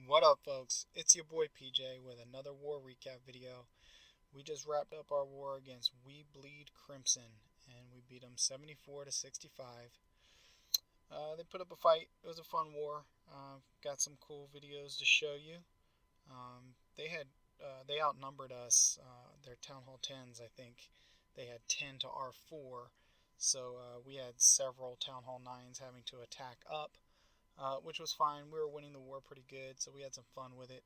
What up, folks? It's your boy PJ with another war recap video. We just wrapped up our war against WeBleedCrimson, and we beat them 74 to 65. They put up a fight. It was a fun war. Got some cool videos to show you. They outnumbered us. Their Town Hall 10s, I think, they had 10 to our 4. So we had several Town Hall 9s having to attack up. Which was fine. We were winning the war pretty good, so we had some fun with it.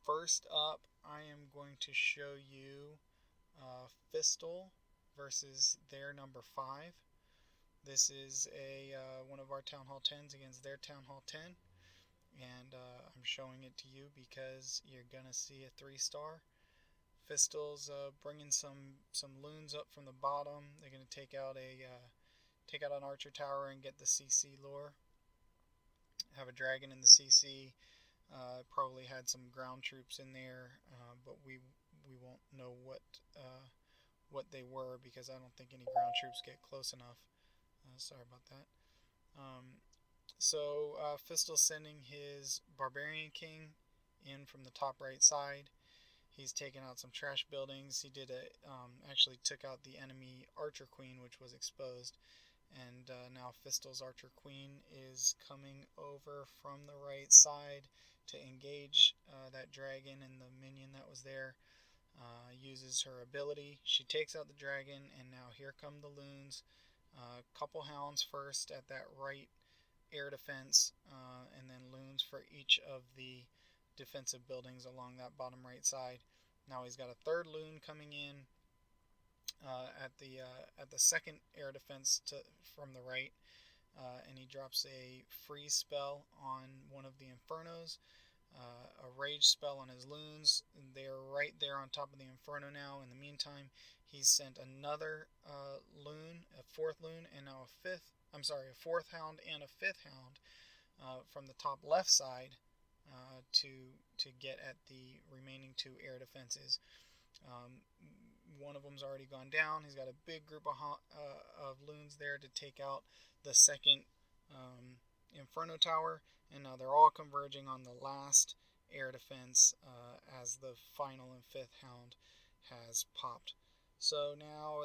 First up, I am going to show you Fistal versus their number 5. This is one of our Town Hall 10s against their Town Hall 10, and I'm showing it to you because you're gonna see a 3-star. Fistal's bringing some loons up from the bottom. They're gonna take out an archer tower and get the CC lore. Have a dragon in the CC. Probably had some ground troops in there, but we won't know what they were because I don't think any ground troops get close enough. Sorry about that. Fistal's sending his Barbarian King in from the top right side. He's taken out some trash buildings. He did actually took out the enemy Archer Queen, which was exposed. And now Fistal's Archer Queen is coming over from the right side to engage that dragon and the minion that was there. Uses her ability. She takes out the dragon, and now here come the loons. Couple hounds first at that right air defense, and then loons for each of the defensive buildings along that bottom right side. Now he's got a third loon coming in. At the second air defense from the right, and he drops a freeze spell on one of the Infernos, a rage spell on his loons. They're right there on top of the Inferno now. In the meantime, he's sent another loon, a fourth loon, and now a fourth hound and a fifth hound from the top left side to get at the remaining 2 air defenses. One of them's already gone down. He's got a big group of loons there to take out the second Inferno Tower, and now they're all converging on the last air defense as the final and 5th hound has popped. So now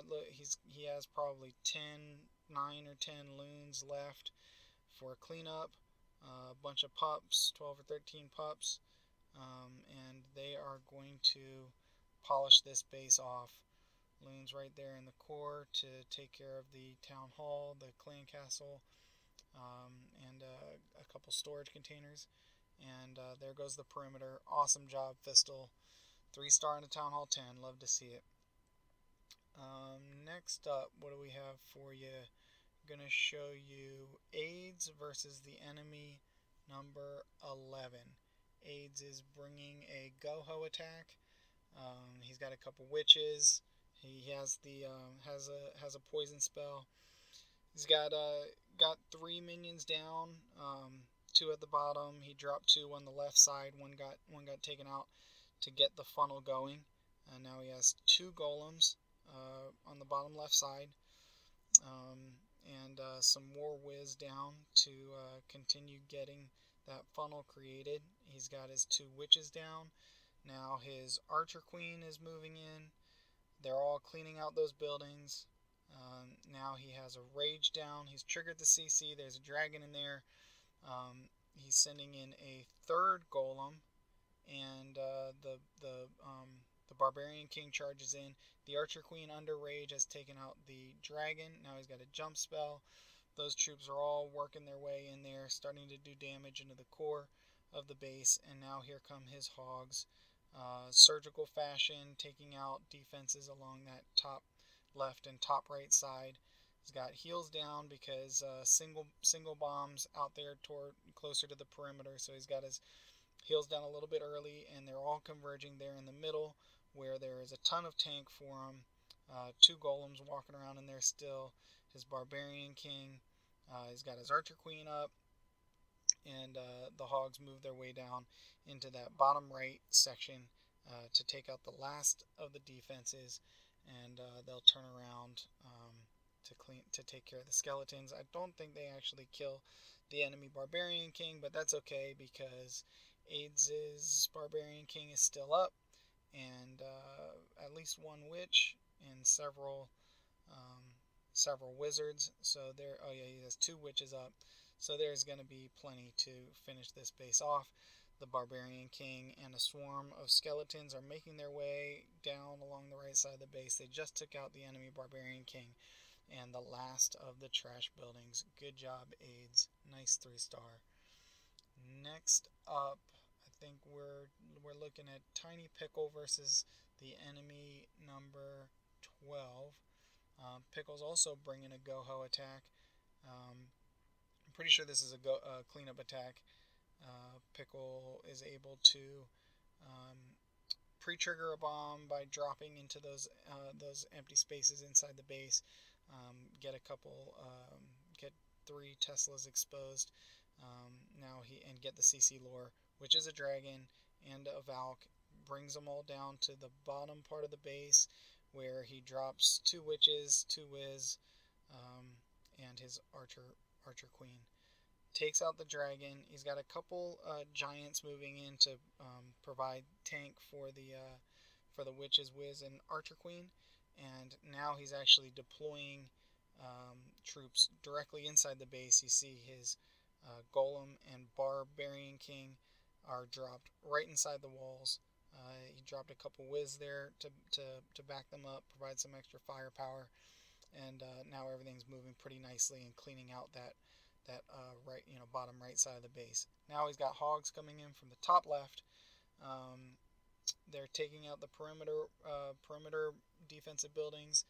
he has probably 9 or 10 loons left for cleanup. A bunch of pups, 12 or 13 pups, and they are going to polish this base off. Loons right there in the core to take care of the town hall, the clan castle, and a couple storage containers. And there goes the perimeter. Awesome job, Fistal. 3-star in the Town Hall 10. Love to see it. Next up, what do we have for you? I'm going to show you AIDS versus the enemy number 11. AIDS is bringing a GoHo attack. He's got a couple witches. He has has a poison spell. He's got 3 minions down, 2 at the bottom. He dropped 2 on the left side. One got taken out to get the funnel going. And now he has 2 golems on the bottom left side, and some more whiz down to continue getting that funnel created. He's got his 2 witches down. Now his Archer Queen is moving in. They're all cleaning out those buildings. Now he has a rage down. He's triggered the CC. There's a dragon in there. He's sending in a 3rd golem, and the Barbarian King charges in. The Archer Queen under rage has taken out the dragon. Now he's got a jump spell. Those troops are all working their way in there, starting to do damage into the core of the base. And now here come his hogs. Surgical fashion, taking out defenses along that top left and top right side. He's got heals down because single bombs out there closer to the perimeter, so he's got his heals down a little bit early, and they're all converging there in the middle where there is a ton of tank for him. 2 golems walking around in there still. His Barbarian King. He's got his Archer Queen up. And the hogs move their way down into that bottom right section to take out the last of the defenses, and they'll turn around to take care of the skeletons. I don't think they actually kill the enemy Barbarian King, but that's okay because AIDS' Barbarian King is still up, and at least one witch and several wizards. So there, oh yeah, he has 2 witches up. So there's going to be plenty to finish this base off. The Barbarian King and a swarm of skeletons are making their way down along the right side of the base. They just took out the enemy Barbarian King and the last of the trash buildings. Good job, AIDS. Nice 3-star. Next up, I think we're looking at Tiny Pickle versus the enemy number 12. Pickle's also bringing a GoHo attack. I'm pretty sure this is a cleanup attack. Pickle is able to pre-trigger a bomb by dropping into those empty spaces inside the base. Get 3 Teslas exposed. And get the CC lore, which is a dragon and a Valk. Brings them all down to the bottom part of the base, where he drops 2 witches, 2 Wiz, and his archer queen. Takes out the dragon. He's got a couple giants moving in to provide tank for the witches, Wiz, and archer queen. And now he's actually deploying troops directly inside the base. You see his Golem and Barbarian King are dropped right inside the walls. He dropped a couple Wiz there to back them up, provide some extra firepower, and now everything's moving pretty nicely and cleaning out that bottom right side of the base. Now he's got hogs coming in from the top left. They're taking out the perimeter defensive buildings.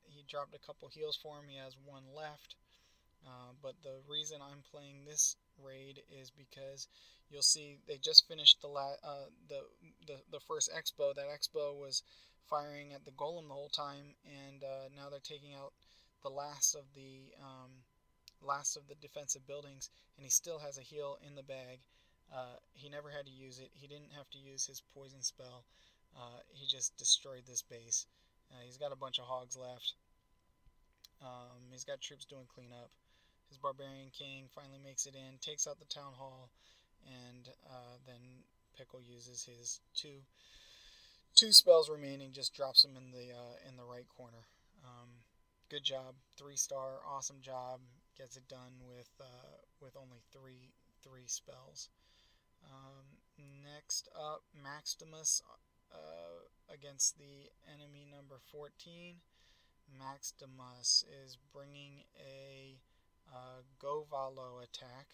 He dropped a couple heals for him. He has 1 left. But the reason I'm playing this raid is because you'll see they just finished the first expo. That expo was firing at the golem the whole time, and now they're taking out the last of the defensive buildings, and he still has a heal in the bag. He never had to use it. He didn't have to use his poison spell. He just destroyed this base. He's got a bunch of hogs left. He's got troops doing cleanup. His Barbarian King finally makes it in, takes out the town hall, and then Pickle uses his two spells remaining, just drops them in the right corner. Good job, 3-star, awesome job. Gets it done with only three spells. Next up, Maximus against the enemy number 14. Maximus is bringing a GoVaLo attack.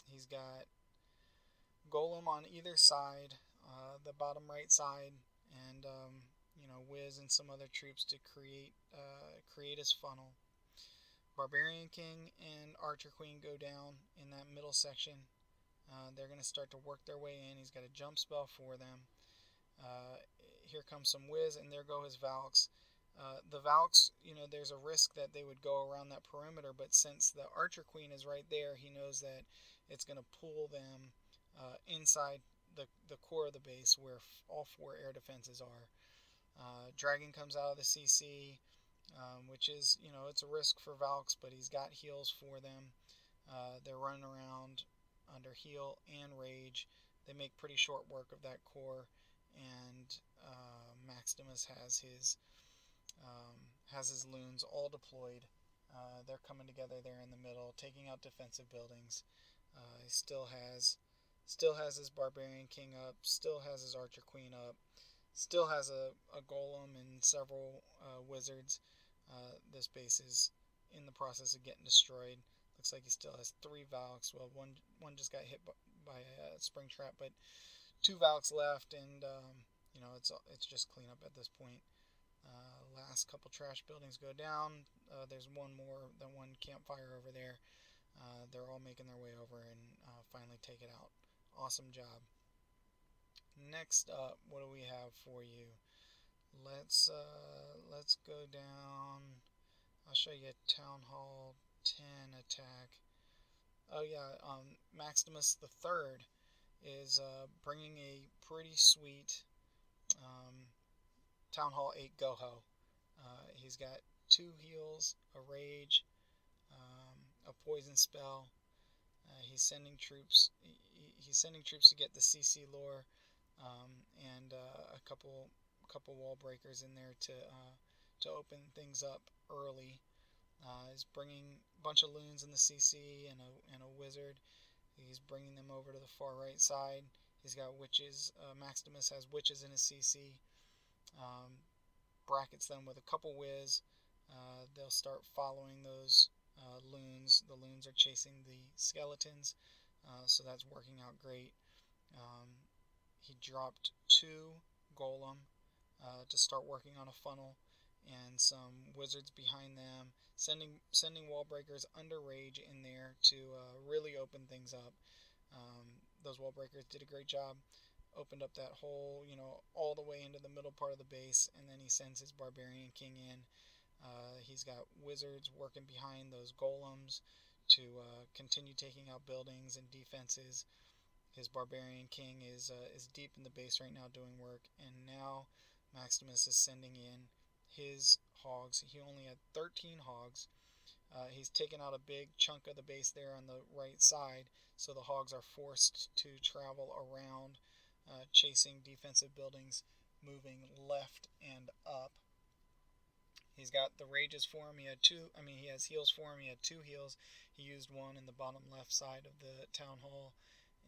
He's got Golem on either side, the bottom right side, and Wiz and some other troops to create his funnel. Barbarian King and Archer Queen go down in that middle section. They're going to start to work their way in. He's got a jump spell for them. Here comes some Wiz, and there go his Valks. The Valks, there's a risk that they would go around that perimeter, but since the Archer Queen is right there, he knows that it's going to pull them inside the core of the base where all 4 air defenses are. Dragon comes out of the CC, which is, it's a risk for Valks, but he's got heals for them. They're running around under heal and rage. They make pretty short work of that core, and Maximus has his loons all deployed. They're coming together there in the middle, taking out defensive buildings. He still has his Barbarian King up, still has his Archer Queen up, still has a Golem and several Wizards. This base is in the process of getting destroyed. Looks like he still has 3 Valks. Well, one just got hit by a spring trap, but 2 Valks left, and it's just cleanup at this point. Last couple trash buildings go down. There's one campfire over there. They're all making their way over and finally take it out. Awesome job. Next up, what do we have for you? Let's go down. I'll show you a Town Hall 10 attack. Oh yeah, Maximus the Third is bringing a pretty sweet Town Hall 8 GoHo. He's got 2 heals, a rage, a poison spell. he's sending troops. He's sending troops to get the CC lore, and a couple wall breakers in there to open things up early. He's bringing a bunch of loons in the CC and a wizard. He's bringing them over to the far right side. He's got witches. Maximus has witches in his CC. Brackets them with a couple whiz. They'll start following those loons. The loons are chasing the skeletons, so that's working out great. He dropped 2 golem to start working on a funnel, and some wizards behind them, sending wall breakers under rage in there to really open things up. Those wall breakers did a great job. Opened up that hole, all the way into the middle part of the base, and then he sends his Barbarian King in. He's got wizards working behind those golems to continue taking out buildings and defenses. His Barbarian King is deep in the base right now doing work, and now Maximus is sending in his hogs. He only had 13 hogs. He's taken out a big chunk of the base there on the right side, so the hogs are forced to travel around, chasing defensive buildings, moving left and up. He's got the rages for him. He has heals for him. He had 2 heals. He used one in the bottom left side of the town hall,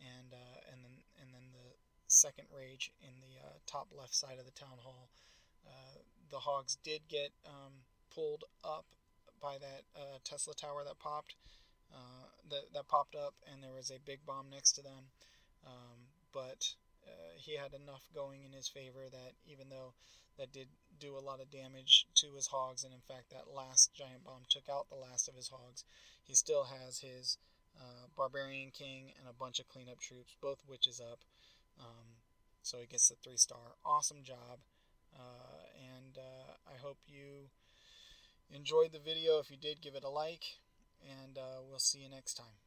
and then the second rage in the top left side of the town hall. The hogs did get pulled up by that Tesla tower that popped up, and there was a big bomb next to them. But he had enough going in his favor that even though that did do a lot of damage to his hogs, and in fact that last giant bomb took out the last of his hogs, he still has his Barbarian King and a bunch of cleanup troops, both witches up. So he gets the 3-star. Awesome job. And I hope you enjoyed the video. If you did, give it a like, and we'll see you next time.